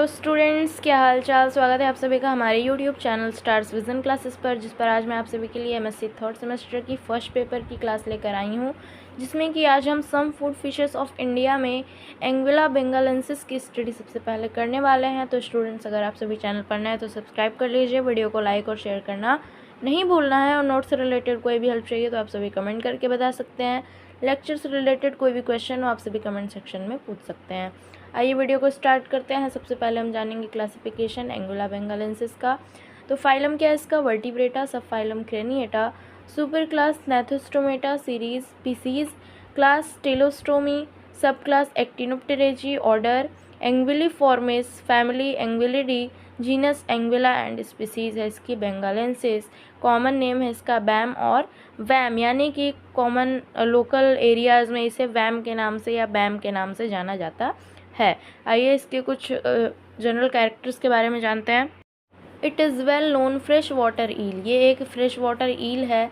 Hello students, क्या हाल चाल। स्वागत है आप सभी का हमारे YouTube channel Stars Vision Classes पर, जिस पर आज मैं आप सभी के लिए एमएससी थर्ड सेमेस्टर की फर्स्ट पेपर की क्लास लेकर आई हूँ, जिसमें कि आज हम some food fishes of India में एंगुइला बेंगालेंसिस की स्टडी सबसे पहले करने वाले हैं। तो स्टूडेंट्स, अगर आप सभी चैनल पर नए हैं तो सब्सक्राइब कर लीजिए, वीडियो को लाइक और शेयर करना नहीं भूलना है। और नोट से रिलेटेड कोई भी हेल्प चाहिए तो आप सभी कमेंट करके बता सकते हैं। लेक्चर से रिलेटेड कोई भी क्वेश्चन हो आप सभी कमेंट सेक्शन में पूछ सकते हैं। आइए वीडियो को स्टार्ट करते हैं। सबसे पहले हम जानेंगे क्लासिफिकेशन एंगुइला बेंगालेंसिस का। तो फाइलम क्या है इसका, Vertebrata, sub phylum Craniata, super class Gnathostomata, series Pisces, class Teleostomi, sub class Actinopterygii, order Anguilliformes, family Anguillidae, genus Anguilla and species है इसकी बेंगालेंसिस। कॉमन नेम है इसका बैम और वैम, यानी कि कॉमन लोकल एरियाज़ में इसे वैम के नाम से या बैम के नाम से जाना जाता है। आइए इसके कुछ जनरल कैरेक्टर्स के बारे में जानते हैं। It is well known fresh water eel, ये एक फ्रेश वाटर ईल है।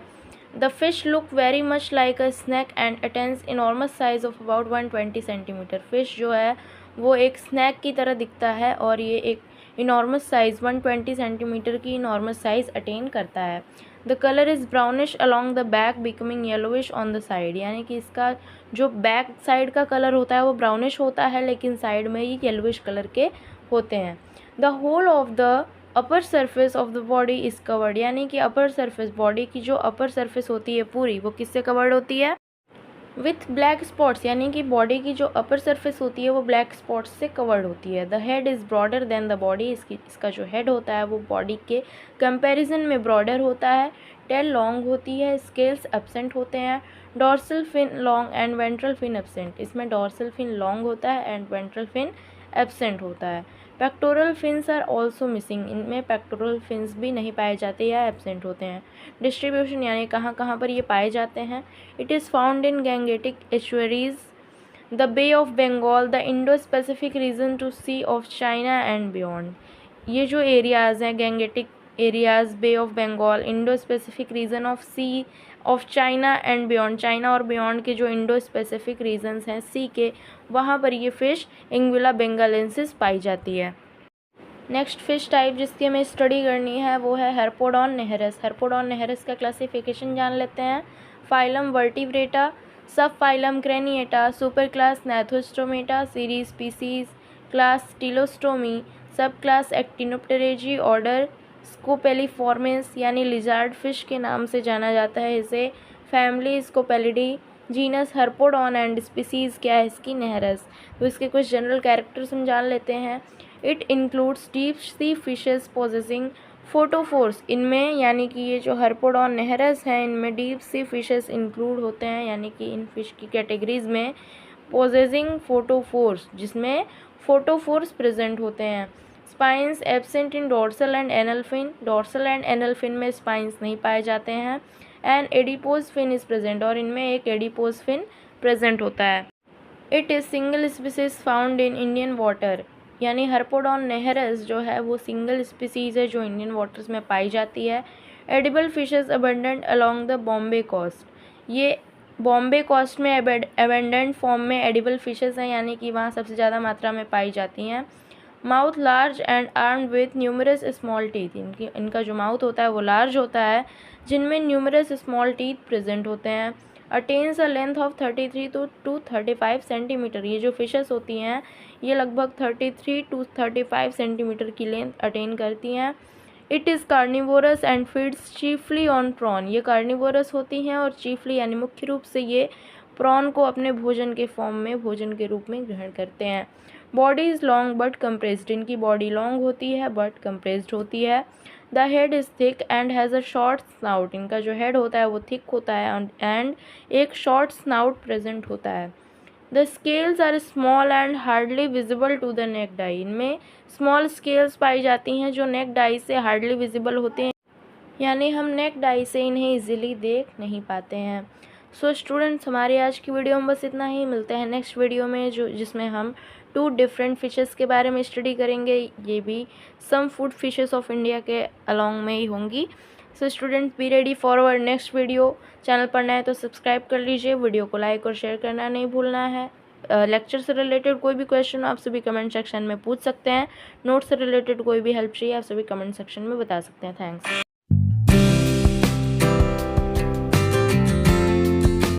The fish look very much like a snake and attains enormous size of about 120 centimetre. Fish जो है वो एक स्नैक की तरह दिखता है और ये एक इनॉर्मस साइज़ 120 सेंटीमीटर की इनॉर्मस साइज़ अटेन करता है। The colour is brownish along the back becoming yellowish on the side, यानी कि इसका जो बैक साइड का कलर होता है वो ब्राउनिश होता है, लेकिन साइड में ही येलोविश कलर के होते हैं। The whole of the upper surface of the body is covered, यानी कि अपर सरफेस, बॉडी की जो अपर सरफेस होती है पूरी, वो किससे कवर्ड होती है, विथ ब्लैक स्पॉट्स, यानी कि बॉडी की जो अपर सरफेस होती है वो ब्लैक स्पॉट्स से कवर्ड होती है। The head is broader then the body, इसका जो हेड होता है वो बॉडी के कंपैरिजन में ब्रॉडर होता है। टेल लॉन्ग होती है, स्केल्स एब्सेंट होते हैं। Dorsal fin long and ventral fin absent, इसमें डॉर्सल फिन लॉन्ग होता है एंड वेंट्रल फिन एब्सेंट होता है। Pectoral fins are also missing, इनमें पेक्टोरल फिन्स भी नहीं पाए जाते या एब्सेंट होते हैं। डिस्ट्रीब्यूशन, यानी कहाँ कहाँ पर ये पाए जाते हैं। It is found in Gangetic estuaries, the Bay of Bengal, the Indo Pacific region to sea of China and beyond. ये जो एरियाज़ हैं, Gangetic areas, Bay of Bengal, Indo Pacific region of sea of China and beyond, China और beyond के जो Indo specific regions हैं सी के, वहाँ पर ये फ़िश एंगुइला बेंगालेंसिस पाई जाती है। नेक्स्ट फिश टाइप जिसकी हमें स्टडी करनी है वो है हेरपोडॉन नेहरस। हेरपोडॉन नेहरस का क्लासिफिकेशन जान लेते हैं। Phylum Vertebrata, sub phylum Craniata, super class Gnathostomata, series species, class Teleostomi, sub class Actinopterygii, order स्कोपेलिफॉर्मिस, यानी लिजार्ड फिश के नाम से जाना जाता है इसे। फैमिली स्कोपेलिडी, जीनस हर्पोडॉन एंड स्पीसीज़ क्या है इसकी, नेहरस। तो इसके कुछ जनरल कैरेक्टर्स हम जान लेते हैं। It includes deep sea fishes possessing photophores, इनमें यानी कि ये जो हर्पोडॉन नेहरस हैं इनमें डीप सी फिशेस इंक्लूड होते हैं, यानी कि इन फिश की कैटेगरीज में पोजेसिंग फोटोफोर्स, जिसमें फोटोफोर्स प्रेजेंट होते हैं। Spines absent in dorsal and anal fin, dorsal and anal fin में स्पाइंस नहीं पाए जाते हैं। And adipose fin is present, और इनमें एक एडिपोज फिन प्रेजेंट होता है। It is single species found in Indian water, यानी हर्पोडॉन नेहरस जो है वो सिंगल स्पीसीज़ है जो इंडियन वाटर्स में पाई जाती है। Edible fishes abundant along the Bombay coast, ये बॉम्बे कोस्ट में अबंडेंट फॉर्म में एडिबल फिशेस हैं, यानी कि वहाँ सबसे ज़्यादा मात्रा में पाई जाती हैं। Mouth large and armed with numerous small teeth, इनका जो माउथ होता है वो लार्ज होता है, जिनमें न्यूमरस स्मॉल टीथ प्रेजेंट होते हैं। Attains a length of 33 to 35 centimetre, ये जो फिशेस होती हैं ये लगभग 33 टू 35 सेंटीमीटर की लेंथ अटेन करती हैं। It is carnivorous and feeds chiefly on prawn, ये कार्निवोरस होती हैं और चीफली यानी मुख्य रूप से ये प्रॉन को अपने भोजन के फॉर्म में, भोजन के रूप में ग्रहण करते हैं। Body is long but compressed, इनकी बॉडी लॉन्ग होती है बट कंप्रेस्ड होती है। The head is thick and has a short snout, इनका जो हेड होता है वो थिक होता है एंड एक शॉर्ट स्नाउट प्रेजेंट होता है। The scales are small and hardly visible to the naked eye, इनमें स्मॉल स्केल्स पाई जाती हैं जो नेक्ड आई से हार्डली विजिबल होते हैं, यानी हम नेक्ड आई से इन्हें इजीली देख नहीं पाते हैं। सो स्टूडेंट्स, हमारी आज की वीडियो में बस इतना ही। मिलते हैं नेक्स्ट वीडियो में जिसमें हम 2 डिफरेंट फिशेस के बारे में स्टडी करेंगे, ये भी some food fishes of India के अलॉन्ग में ही होंगी। So students, be ready for our next video. Channel पर नए तो सब्सक्राइब कर लीजिए, वीडियो को लाइक और शेयर करना नहीं भूलना है। लेक्चर से रिलेटेड कोई भी क्वेश्चन हो आप सभी कमेंट सेक्शन में पूछ सकते हैं। नोट्स से रिलेटेड कोई भी हेल्प चाहिए आप सभी कमेंट सेक्शन में बता सकते हैं। थैंक्स।